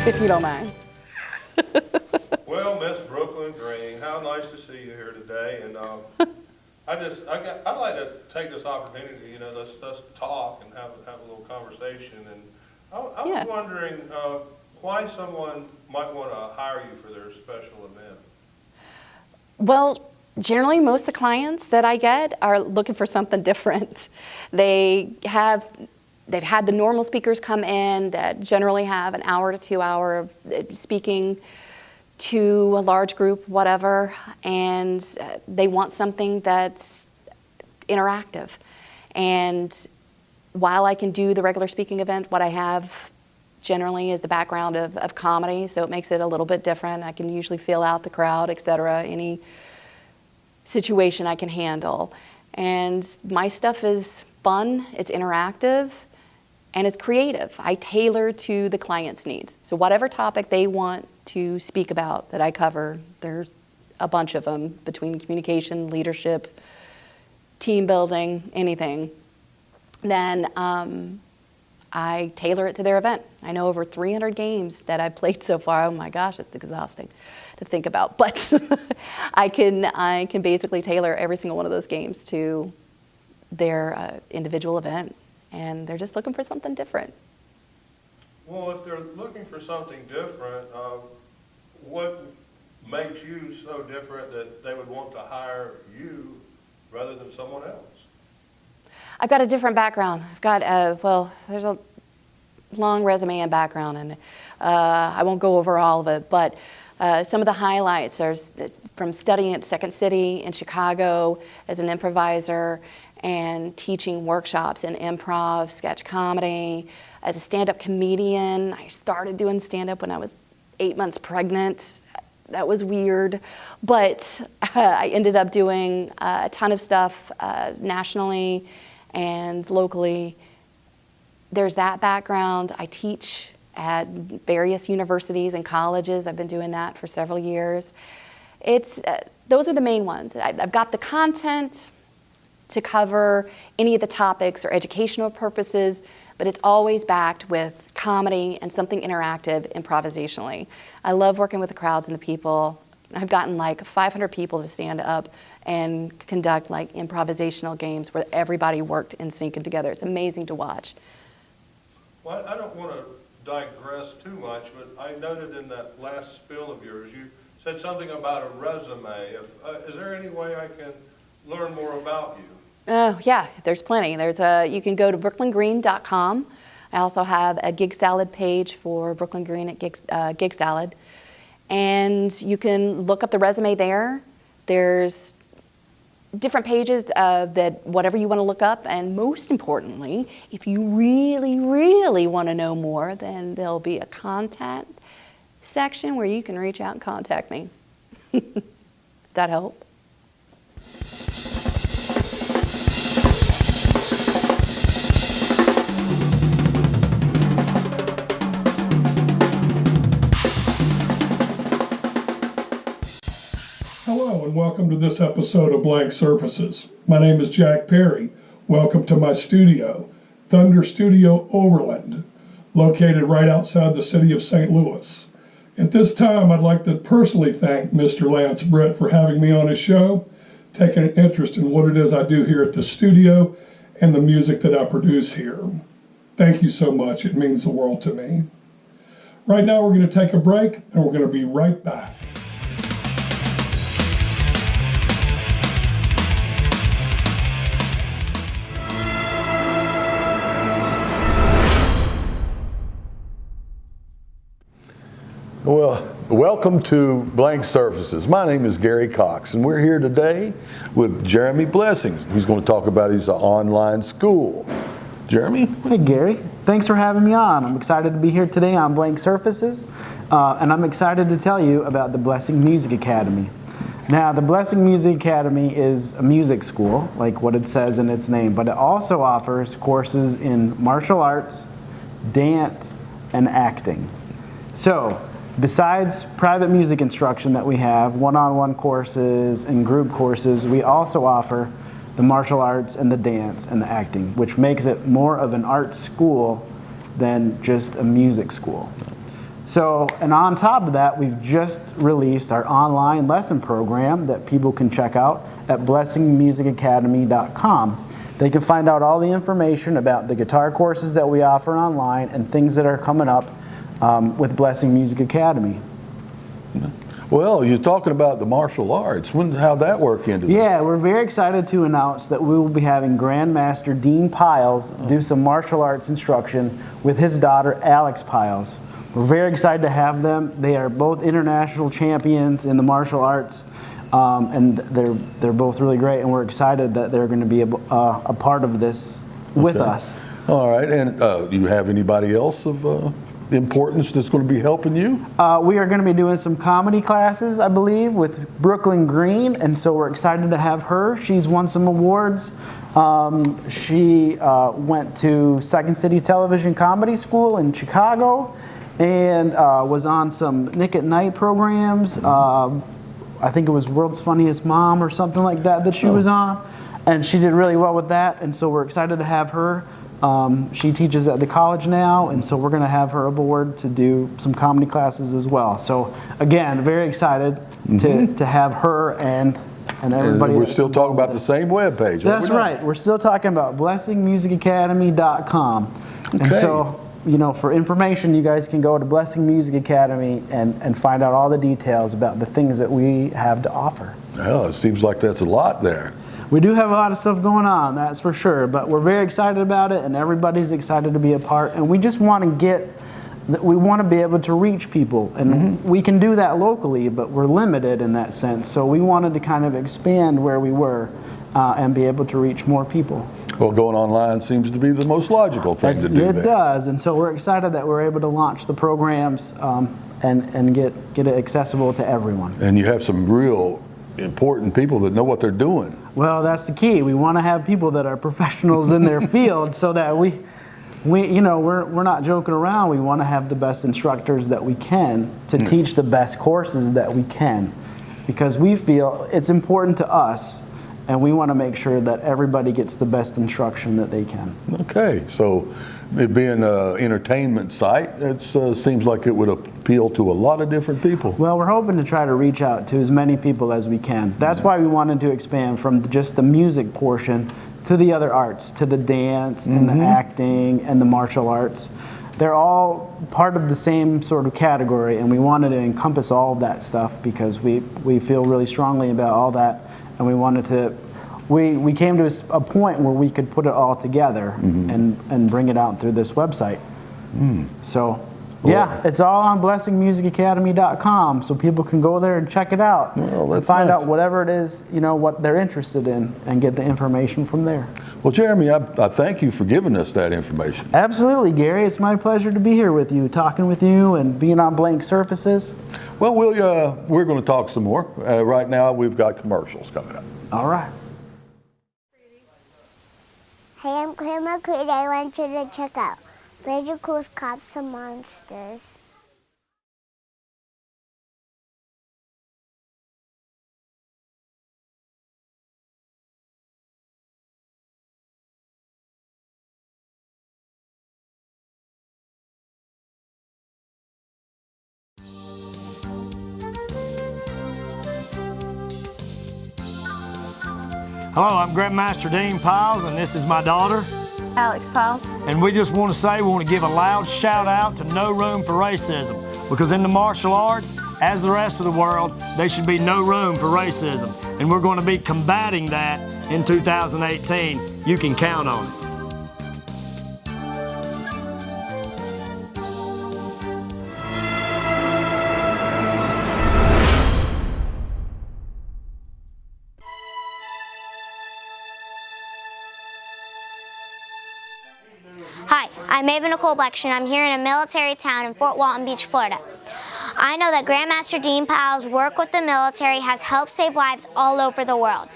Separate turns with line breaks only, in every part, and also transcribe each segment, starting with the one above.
if you don't mind.
Well, Miss Brooklin Green, how nice to see you here today. And I'd like to take this opportunity, let's talk and have a little conversation. And I was wondering why someone might want to hire you for their special event.
Well, generally, most of the clients that I get are looking for something different. They've had the normal speakers come in that generally have an hour to 2 hour of speaking to a large group, whatever, and they want something that's interactive. And while I can do the regular speaking event, what I have generally is the background of comedy, so it makes it a little bit different. I can usually feel out the crowd, etc., any situation I can handle. And my stuff is fun, it's interactive, and it's creative. I tailor to the client's needs. So whatever topic they want to speak about that I cover, there's a bunch of them between communication, leadership, team building, anything, then I tailor it to their event. I know over 300 games that I've played so far. Oh my gosh, it's exhausting to think about. But I can basically tailor every single one of those games to their individual event. And they're just looking for something different.
Well, if they're looking for something different, what makes you so different that they would want to hire you rather than someone else?
I've got a different background. I've got, there's a long resume and background, and I won't go over all of it, but some of the highlights are from studying at Second City in Chicago as an improviser and teaching workshops in improv, sketch comedy. As a stand-up comedian, I started doing stand-up when I was 8 months pregnant. That was weird, but I ended up doing a ton of stuff nationally and locally. There's that background. I teach at various universities and colleges. I've been doing that for several years. Those are the main ones. I've got the content to cover any of the topics or educational purposes, but it's always backed with comedy and something interactive improvisationally. I love working with the crowds and the people. I've gotten like 500 people to stand up and conduct like improvisational games where everybody worked in sync and together. It's amazing to watch.
Well, I don't want to digress too much, but I noted in that last spiel of yours, you said something about a resume. Is there any way I can learn more about you?
Oh, yeah, there's plenty. You can go to brooklyngreen.com. I also have a Gig Salad page for Brooklyn Green at Gig Salad. And you can look up the resume there. There's different pages that whatever you want to look up. And most importantly, if you really, really want to know more, then there'll be a contact section where you can reach out and contact me. Does that help?
Hello and welcome to this episode of Blank Surfaces. My name is Jack Perry. Welcome to my studio, Thunder Studio Overland, located right outside the city of St. Louis. At this time, I'd like to personally thank Mr. Lance Britt for having me on his show, taking an interest in what it is I do here at the studio and the music that I produce here. Thank you so much. It means the world to me. Right now, we're going to take a break, and we're going to be right back.
Well, welcome to Blank Surfaces. My name is Gary Cox, and we're here today with Jeremy Blessings. He's going to talk about his online school. Jeremy?
Hey, Gary. Thanks for having me on. I'm excited to be here today on Blank Surfaces, and I'm excited to tell you about the Blessing Music Academy. Now, the Blessing Music Academy is a music school, like what it says in its name, but it also offers courses in martial arts, dance, and acting. So, besides private music instruction that we have, one-on-one courses and group courses, we also offer the martial arts and the dance and the acting, which makes it more of an art school than just a music school. So, and on top of that, we've just released our online lesson program that people can check out at blessingmusicacademy.com. They can find out all the information about the guitar courses that we offer online and things that are coming up with Blessing Music Academy.
Well, you're talking about the martial arts. How'd that work into it?
Yeah, we're very excited to announce that we will be having Grandmaster Dean Pyles do some martial arts instruction with his daughter, Alex Pyles. We're very excited to have them. They are both international champions in the martial arts, and they're both really great, and we're excited that they're going to be a part of this with us.
All right, and do you have anybody else of importance that's going to be helping you?
We are going to be doing some comedy classes, I believe, with Brooklyn Green, and so we're excited to have her. She's won some awards. She went to Second City Television Comedy School in Chicago and was on some Nick at Night programs. I think it was World's Funniest Mom or something like that she was on, and she did really well with that, and so we're excited to have her. She teaches at the college now, and so we're going to have her aboard to do some comedy classes as well. So again, very excited to have her and everybody.
And we're still talking about the same webpage.
That's right. We're still talking about blessingmusicacademy.com.
Okay.
And so, you know, for information, you guys can go to Blessing Music Academy and find out all the details about the things that we have to offer.
Well, it seems like that's a lot there.
We do have a lot of stuff going on, that's for sure, but we're very excited about it, and everybody's excited to be a part, and we just want to be able to reach people, and we can do that locally, but we're limited in that sense, so we wanted to kind of expand where we were and be able to reach more people.
Well, going online seems to be the most logical thing to do.
It does, and so we're excited that we're able to launch the programs and get it accessible to everyone.
And you have some real important people that know what they're doing.
Well, that's the key. We want to have people that are professionals in their field, so that we you know, we're not joking around. We want to have the best instructors that we can to teach the best courses that we can, because we feel it's important to us, and we want to make sure that everybody gets the best instruction that they can.
Okay, so it being an entertainment site, it seems like it would appeal to a lot of different people.
Well, we're hoping to try to reach out to as many people as we can. That's why we wanted to expand from just the music portion to the other arts, to the dance and the acting and the martial arts. They're all part of the same sort of category, and we wanted to encompass all of that stuff because we feel really strongly about all that, and we wanted to. We came to a point where we could put it all together and bring it out through this website. So, yeah, it's all on blessingmusicacademy.com, so people can go there and check it out and find out whatever it is, you know, what they're interested in, and get the information from there.
Well, Jeremy, I thank you for giving us that information.
Absolutely, Gary. It's my pleasure to be here with you, talking with you, and being on Blank Surfaces.
Well, we're going to talk some more. Right now, we've got commercials coming up.
All right.
Hey, I'm McCready. I want you to check out Major Cool's Cops and Monsters.
Hello, I'm Grandmaster Dean Pyles, and this is my daughter.
Alex Pyles.
And we just want to say we want to give a loud shout out to No Room for Racism, because in the martial arts, as the rest of the world, there should be no room for racism. And we're going to be combating that in 2018. You can count on it.
Hi, I'm Nicole Blackshear, and I'm here in a military town in Fort Walton Beach, Florida. I know that Grandmaster Dean Pyles' work with the military has helped save lives all over the world.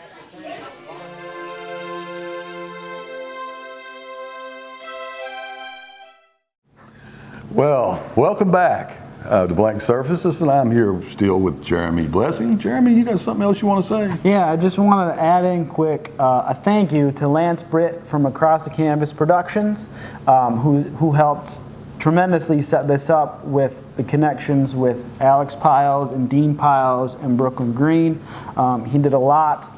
Well, welcome back to Blank Surfaces, and I'm here still with Jeremy Blessing. Jeremy, you got something else you want to say?
Yeah, I just wanted to add in quick a thank you to Britt from Across the Canvas Productions, who helped tremendously set this up with the connections with Alex Pyles and Dean Pyles and Brooklin Green. He did a lot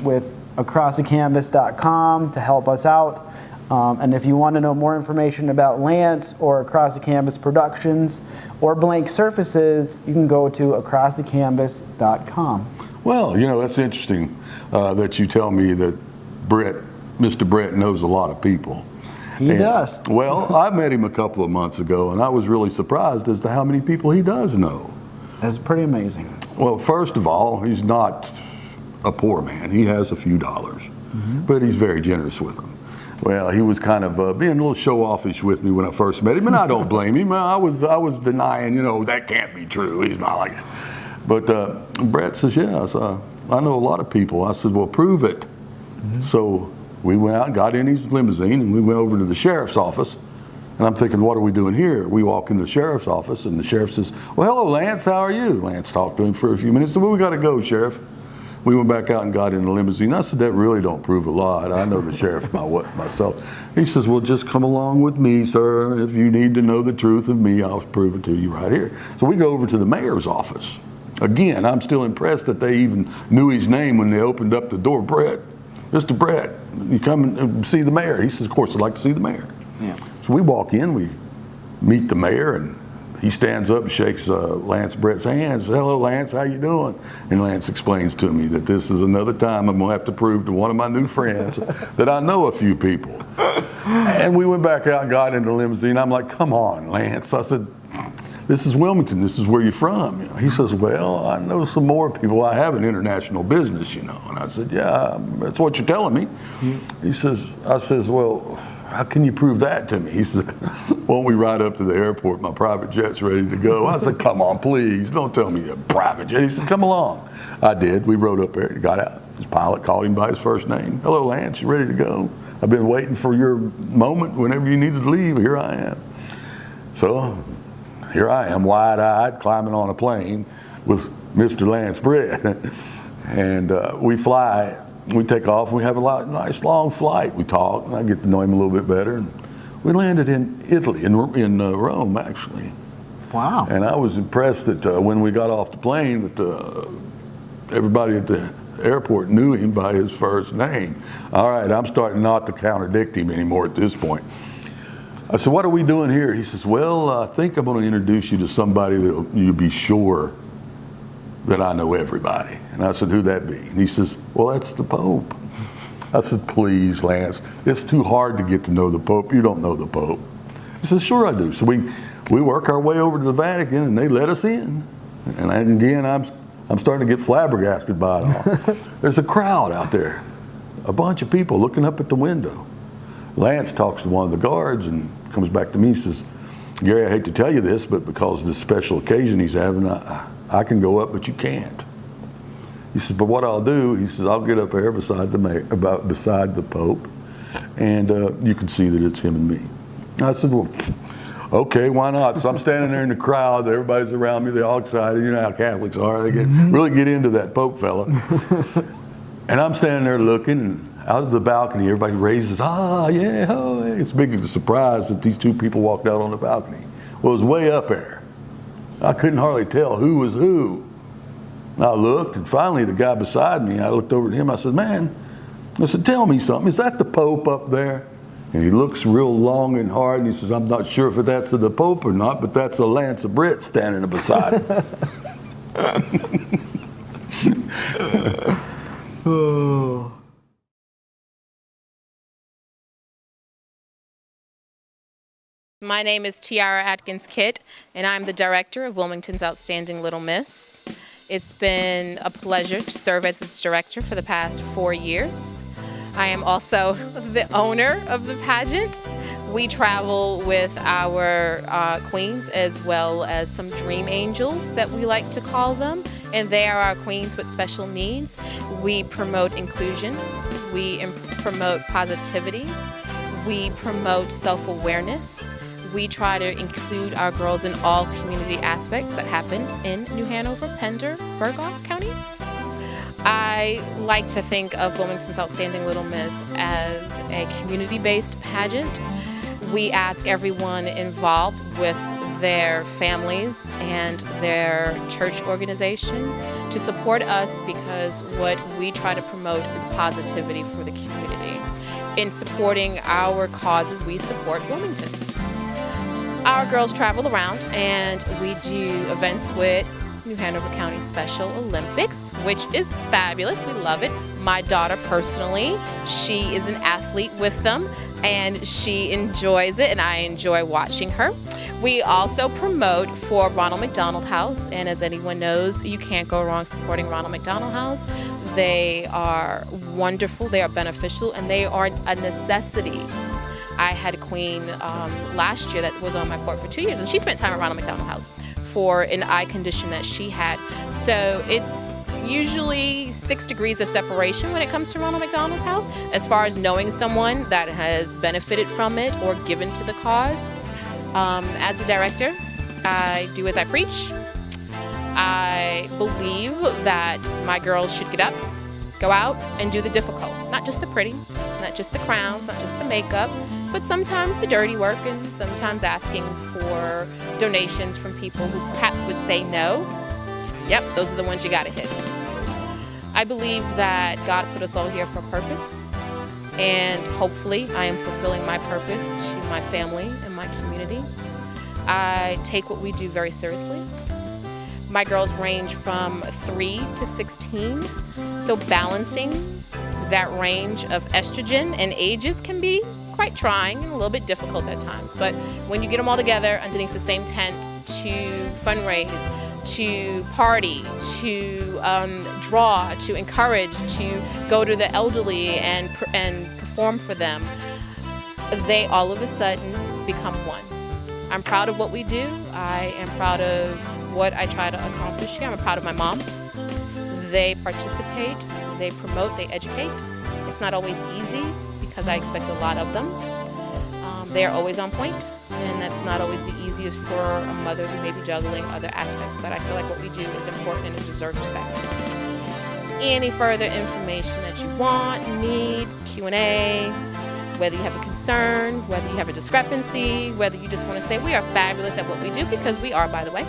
with acrossthecanvas.com to help us out. And if you want to know more information about Lance or Across the Canvas Productions or Blank Surfaces, you can go to acrossthecanvas.com.
Well, you know, that's interesting that you tell me that Mr. Britt knows a lot of people.
He does.
Well, I met him a couple of months ago, and I was really surprised as to how many people he does know.
That's pretty amazing.
Well, first of all, he's not a poor man. He has a few dollars, but he's very generous with them. Well, he was kind of being a little show-offish with me when I first met him, and I don't blame him. I was denying, you know, that can't be true. He's not like that. But Brett says, yes, I know a lot of people. I said, well, prove it. So we went out and got in his limousine, and we went over to the sheriff's office. And I'm thinking, what are we doing here? We walk in the sheriff's office, and the sheriff says, well, hello, Lance, how are you? Lance talked to him for a few minutes. Said, well, we got to go, Sheriff. We went back out and got in the limousine. I said, that really don't prove a lot. I know the sheriff myself. He says, well, just come along with me, sir. If you need to know the truth of me, I'll prove it to you right here. So we go over to the mayor's office. Again, I'm still impressed that they even knew his name when they opened up the door. Brett, Mr. Brett, you come and see the mayor. He says, of course, I'd like to see the mayor.
Yeah.
So we walk in, we meet the mayor, and he stands up and shakes Lance Brett's hand. Says, hello, Lance, how you doing? And Lance explains to me that this is another time I'm going to have to prove to one of my new friends that I know a few people. And we went back out and got in the limousine. I'm like, come on, Lance. I said, this is Wilmington. This is where you're from. You know, he says, well, I know some more people. I have an international business, you know. And I said, yeah, that's what you're telling me. I says, well, how can you prove that to me? He said, won't we ride up to the airport? My private jet's ready to go. I said, come on, please. Don't tell me a private jet. He said, come along. I did. We rode up there, got out. His pilot called him by his first name. Hello, Lance, you ready to go? I've been waiting for your moment whenever you needed to leave. Here I am. So here I am, wide-eyed, climbing on a plane with Mr. Lance Britt. And we fly. We take off, and we have a nice long flight. We talk, and I get to know him a little bit better. And we landed in Italy, in Rome, actually.
Wow.
And I was impressed that when we got off the plane, that everybody at the airport knew him by his first name. All right, I'm starting not to contradict him anymore at this point. I said, what are we doing here? He says, well, I think I'm going to introduce you to somebody that you'll be sure that I know everybody. And I said, who'd that be? And he says, well, that's the Pope. I said, please, Lance, it's too hard to get to know the Pope. You don't know the Pope. He says, sure I do. So we work our way over to the Vatican, and they let us in. And again, I'm starting to get flabbergasted by it all. There's a crowd out there, a bunch of people looking up at the window. Lance talks to one of the guards and comes back to me and says, Gary, I hate to tell you this, but because of this special occasion he's having, I can go up, but you can't. He says, but what I'll do, he says, I'll get up there beside the Pope, and you can see that it's him and me. I said, well, okay, why not? So I'm standing there in the crowd, everybody's around me, they're all excited. You know how Catholics are, they really get into that Pope fella. And I'm standing there looking, and out of the balcony, everybody raises, yeah, oh, yeah. It's big a surprise that these two people walked out on the balcony. Well, it was way up there. I couldn't hardly tell who was who. And I looked, and finally the guy beside me, I looked over at him, I said, man, I said, tell me something, is that the Pope up there? And he looks real long and hard, and he says, I'm not sure if that's the Pope or not, but that's a Lance of Britt standing beside him.
Oh.
My name is Tiara Atkins Kitt, and I'm the director of Wilmington's Outstanding Little Miss. It's been a pleasure to serve as its director for the past 4 years. I am also the owner of the pageant. We travel with our queens as well as some dream angels that we like to call them, and they are our queens with special needs. We promote inclusion, we promote positivity, we promote self-awareness. We try to include our girls in all community aspects that happen in New Hanover, Pender, Burghoff counties. I like to think of Wilmington's Outstanding Little Miss as a community-based pageant. We ask everyone involved with their families and their church organizations to support us, because what we try to promote is positivity for the community. In supporting our causes, we support Wilmington. Our girls travel around and we do events with New Hanover County Special Olympics, which is fabulous. We love it. My daughter personally, she is an athlete with them and she enjoys it, and I enjoy watching her. We also promote for Ronald McDonald House, and as anyone knows, you can't go wrong supporting Ronald McDonald House. They are wonderful, they are beneficial, and they are a necessity. I had a queen last year that was on my court for 2 years, and she spent time at Ronald McDonald House for an eye condition that she had. So it's usually 6 degrees of separation when it comes to Ronald McDonald's House, as far as knowing someone that has benefited from it or given to the cause. As a director, I do as I preach. I believe that my girls should get up, go out, and do the difficult. Not just the pretty, not just the crowns, not just the makeup, but sometimes the dirty work, and sometimes asking for donations from people who perhaps would say no. Yep, those are the ones you gotta hit. I believe that God put us all here for a purpose, and hopefully I am fulfilling my purpose to my family and my community. I take what we do very seriously. My girls range from 3 to 16, so balancing that range of estrogen and ages can be quite trying and a little bit difficult at times. But when you get them all together underneath the same tent to fundraise, to party, to draw, to encourage, to go to the elderly and perform for them, they all of a sudden become one. I'm proud of what we do. I am proud of what I try to accomplish here. I'm proud of my moms. They participate, they promote, they educate. It's not always easy because I expect a lot of them. They're always on point, and that's not always the easiest for a mother who may be juggling other aspects, but I feel like what we do is important and it deserves respect. Any further information that you want, need, Q&A, whether you have a concern, whether you have a discrepancy, whether you just want to say we are fabulous at what we do, because we are, by the way.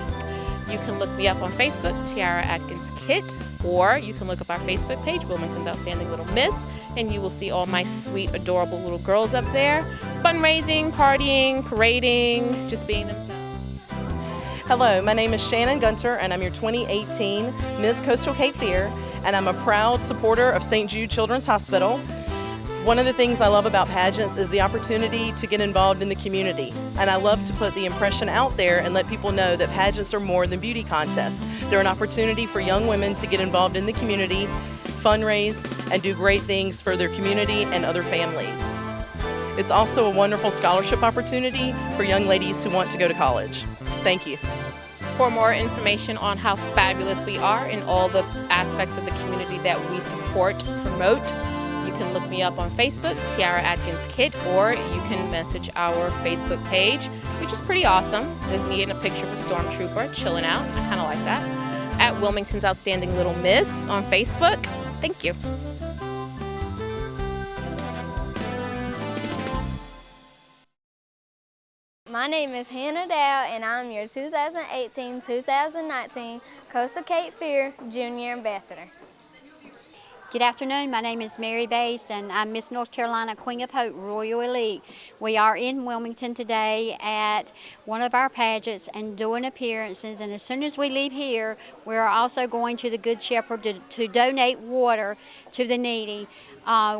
You can look me up on Facebook, Tiara Atkins Kitt, or you can look up our Facebook page, Wilmington's Outstanding Little Miss, and you will see all my sweet, adorable little girls up there, fundraising, partying, parading, just being themselves.
Hello, my name is Shannon Gunter, and I'm your 2018 Miss Coastal Cape Fear, and I'm a proud supporter of St. Jude Children's Hospital. One of the things I love about pageants is the opportunity to get involved in the community, and I love to put the impression out there and let people know that pageants are more than beauty contests. They're an opportunity for young women to get involved in the community, fundraise, and do great things for their community and other families. It's also a wonderful scholarship opportunity for young ladies who want to go to college. Thank you.
For more information on how fabulous we are in all the aspects of the community that we support, promote, you can look me up on Facebook, Tiara Atkins Kitt, or you can message our Facebook page, which is pretty awesome. There's me in a picture of a stormtrooper chilling out. I kind of like that. At Wilmington's Outstanding Little Miss on Facebook. Thank you.
My name is Hannah Dow, and I'm your 2018-2019 Coastal Cape Fear Junior Ambassador.
Good afternoon. My name is Mary Baysdon. I'm Miss North Carolina Queen of Hope Royal Elite. We are in Wilmington today at one of our pageants and doing appearances. And as soon as we leave here, we're also going to the Good Shepherd to donate water to the needy.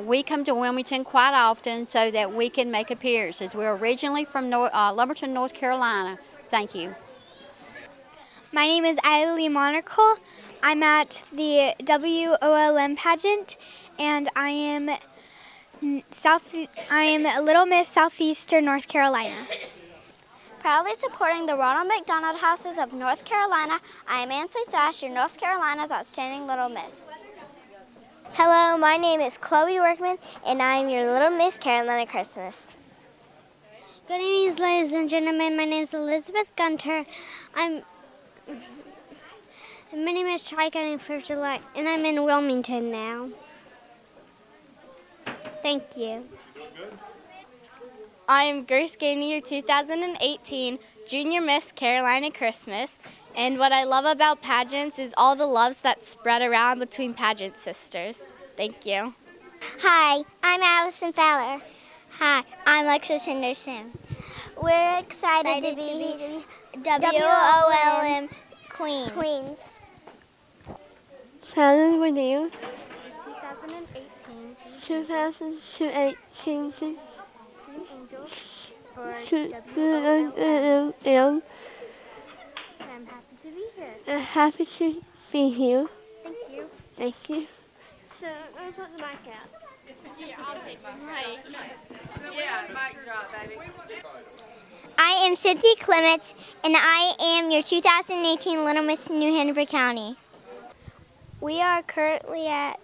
We come to Wilmington quite often so that we can make appearances. We're originally from Lumberton, North Carolina. Thank you.
My name is Ilee Monical. I'm at the WOLM pageant, and I am Little Miss Southeastern North Carolina.
Proudly supporting the Ronald McDonald Houses of North Carolina, I am Ansley Thash, your North Carolina's Outstanding Little Miss.
Hello, my name is Khloe Workman, and I am your Little Miss Carolina Christmas. Good evening, ladies and gentlemen. My name is Elizabeth Gunter. My name is Tri-County 4th of July, and I'm in Wilmington now. Thank you.
I am Grace Gainey, your 2018 Junior Miss Carolina Christmas. And what I love about pageants is all the loves that spread around between pageant sisters. Thank you.
Hi, I'm Allison Fowler. Hi, I'm Lexis Henderson. We're excited to be WOLM Queens.
Shannon Lanier,
2018
WOLM.
I'm happy to be here.
Happy to be here.
Thank you.
Thank you.
So, let's put the mic out. Yeah, I'll take the mic.
Yeah, mic drop, baby.
I am Cynthia Clements, and I am your 2018 Little Miss New Hanover County. We are currently at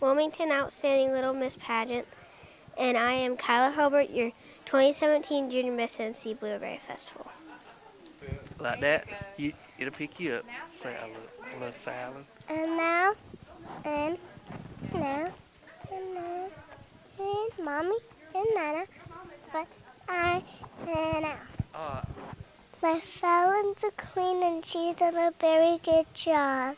Wilmington Outstanding Little Miss Pageant, and I am Kyla Hurlburt, your 2017 Junior Miss NC Blueberry Festival.
Like that, it'll pick you up. Say, I love Fallon.
And now, and Mommy, and Nana, but I, and now. My Fallon's a queen, and she's done a very good job.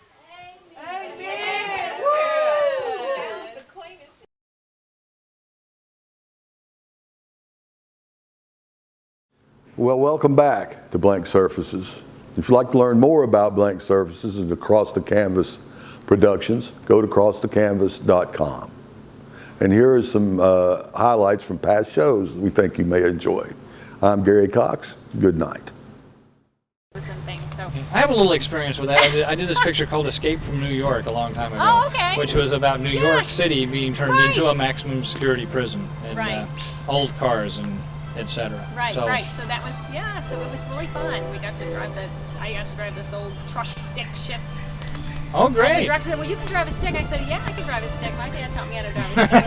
Well, welcome back to Blank Surfaces. If you'd like to learn more about Blank Surfaces and Across the Canvas productions, go to crossthecanvas.com. And here are some highlights from past shows we think you may enjoy. I'm Gary Cox. Good night.
I have a little experience with that. I did this picture called Escape from New York a long time ago.
Oh, okay.
Which was about New York City being turned into a maximum security prison. And old cars and etc.
Right. So that was, so it was really fun. I got to drive this old truck stick shift.
Oh, great.
And the director said, well, you can drive a stick. I said, yeah, I can drive a stick. My dad taught me how to drive a stick.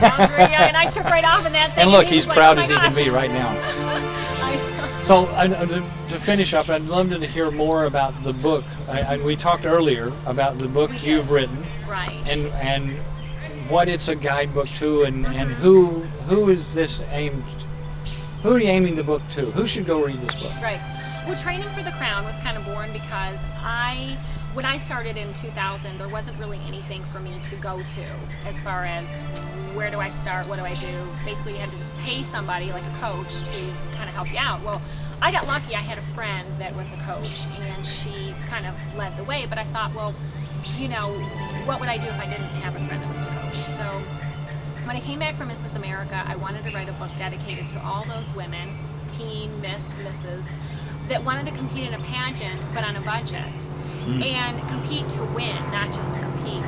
And I took right off in that thing.
And look, he's proud
like,
as he can be right now. So to finish up, I'd love to hear more about the book. We talked earlier about the book you've written.
Right.
And what it's a guidebook to, and who is this aimed? Who are you aiming the book to? Who should go read this book?
Right. Well, Training for the Crown was kind of born because when I started in 2000, there wasn't really anything for me to go to as far as where do I start, what do I do. Basically, you had to just pay somebody, like a coach, to kind of help you out. Well, I got lucky. I had a friend that was a coach, and she kind of led the way. But I thought, well, what would I do if I didn't have a friend that was a coach? So when I came back from Mrs. America, I wanted to write a book dedicated to all those women, teen, misses, that wanted to compete in a pageant, but on a budget. And compete to win, not just to compete.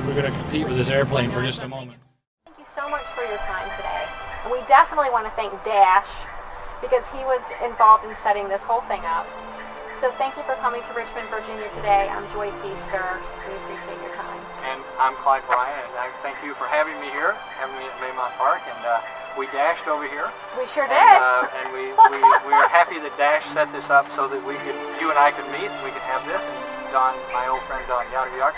We're going to compete with this airplane for just a moment.
Thank you so much for your time today. And we definitely want to thank Dash because he was involved in setting this whole thing up. So thank you for coming to Richmond, Virginia today. I'm Joy Pfister. We appreciate your time.
And I'm Clyde Bryan, and I thank you for having me here, having me at Maymont Park. And we dashed over here.
We sure did.
And we are happy that Dash set this up so that you and I could meet, we could have this, and Don, my old friend Don Yark,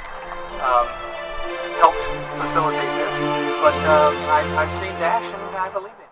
helped facilitate this. But I've seen Dash, and I believe it.